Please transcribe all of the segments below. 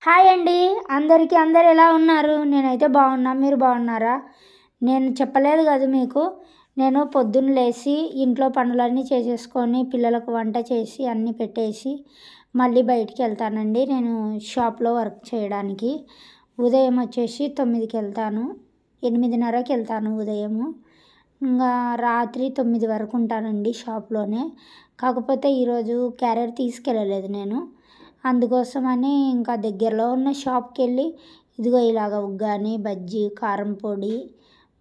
Hi అండి. అందరూ ఎలా ఉన్నారు? నేనైతే బాగున్నా. మీరు బాగున్నారా? నేను చెప్పలేదు కదా మీకు. నేను పొద్దున్న లేచి ఇంట్లో పనులన్నీ చేసేసుకొని పిల్లలకు వంట చేసి అన్నీ పెట్టేసి మళ్ళీ బయటికి వెళ్తానండి. నేను షాప్లో వర్క్ చేయడానికి. ఉదయం వచ్చేసి 9కి వెళ్తాను, 8:30కి వెళ్తాను ఉదయము. ఇంకా రాత్రి 9 వరకు ఉంటానండి షాప్లోనే. కాకపోతే ఈరోజు క్యారియర్ తీసుకెళ్ళలేదు నేను. అందుకోసమని ఇంకా దగ్గరలో ఉన్న షాప్కి వెళ్ళి ఇదిగో ఇలాగ ఉగ్గాని, బజ్జీ, కారం పొడి,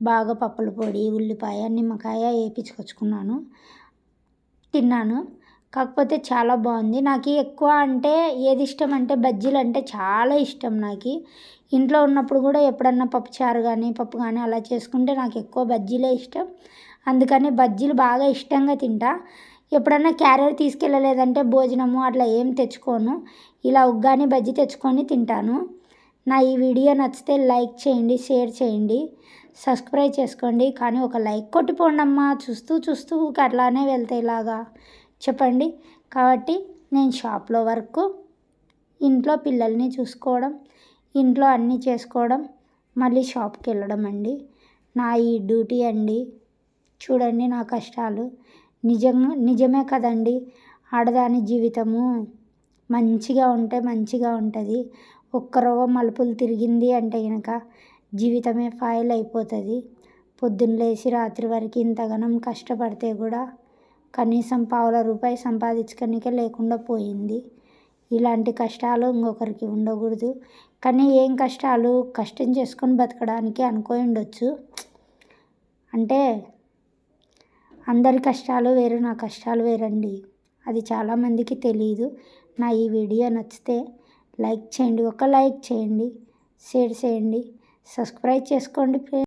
బాగా పప్పుల పొడి, ఉల్లిపాయ, నిమ్మకాయ వేయించుకొచ్చుకున్నాను, తిన్నాను. కాకపోతే చాలా బాగుంది. నాకు ఎక్కువ అంటే ఏది ఇష్టం అంటే బజ్జీలు అంటే చాలా ఇష్టం నాకు. ఇంట్లో ఉన్నప్పుడు కూడా ఎప్పుడన్నా పప్పుచారు కానీ పప్పు కానీ అలా చేసుకుంటే నాకు ఎక్కువ బజ్జీలే ఇష్టం. అందుకని బజ్జీలు బాగా ఇష్టంగా తింటా. ఎప్పుడన్నా క్యారియర్ తీసుకెళ్ళలేదంటే భోజనము అట్లా ఏం తెచ్చుకోను. ఇలా ఉగ్గాని బజ్జీ తెచ్చుకొని తింటాను. నా ఈ వీడియో నచ్చితే లైక్ చేయండి, షేర్ చేయండి, సబ్స్క్రైబ్ చేసుకోండి. కానీ ఒక లైక్ కొట్టిపోండి అమ్మా. చూస్తూ అట్లానే వెళ్తే ఇలాగా చెప్పండి. కాబట్టి నేను షాప్లో వర్క్, ఇంట్లో పిల్లల్ని చూసుకోవడం, ఇంట్లో అన్నీ చేసుకోవడం, మళ్ళీ షాప్కి వెళ్ళడం అండి నా ఈ డ్యూటీ అండి. చూడండి నా కష్టాలు. నిజమే కదండి. ఆడదాని జీవితము మంచిగా ఉంటే మంచిగా ఉంటుంది. ఒక్కరవ్వ మలుపులు తిరిగింది అంటే కనుక జీవితమే ఫైల్ అయిపోతుంది. పొద్దున్న లేచి రాత్రి వరకు ఇంతగానం కష్టపడితే కూడా కనీసం పావుల రూపాయి సంపాదించుకోనికే లేకుండా పోయింది. ఇలాంటి కష్టాలు ఇంకొకరికి ఉండకూడదు. కానీ ఏం కష్టాలు, కష్టం చేసుకొని బతకడానికి అనుకోని ఉండొచ్చు. అంటే అందరి కష్టాలు వేరు, నా కష్టాలు వేరండి. అది చాలామందికి తెలియదు. నా ఈ వీడియో నచ్చితే లైక్ చేయండి, ఒక లైక్ చేయండి, షేర్ చేయండి, సబ్స్క్రైబ్ చేసుకోండి.